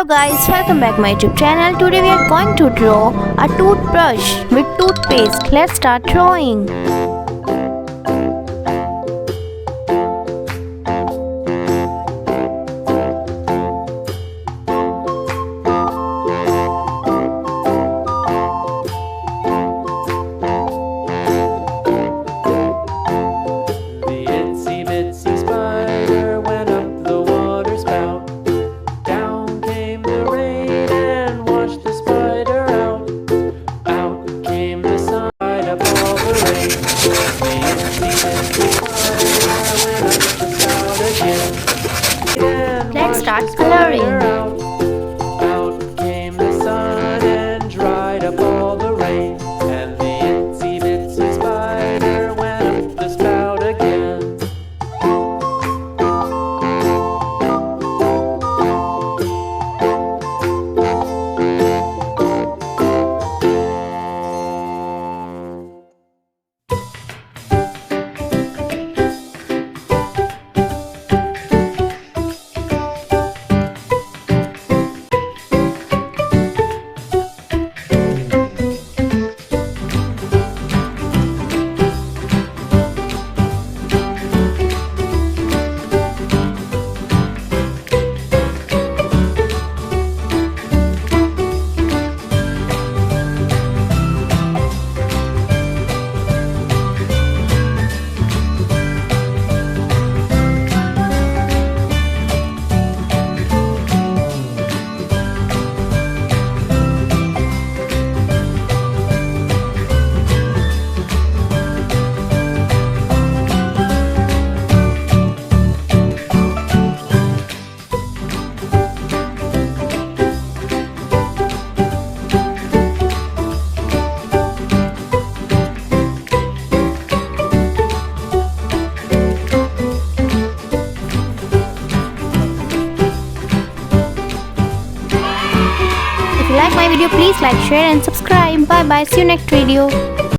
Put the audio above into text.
Hello guys, welcome back my YouTube channel. Today we are going to draw a toothbrush with toothpaste. Let's start drawing. Let's start coloring. Out came the sun and dried up all the rain, and the itsy bitsy spider went up the spout again. If you like my video, please like, share and subscribe. Bye bye. See you next video.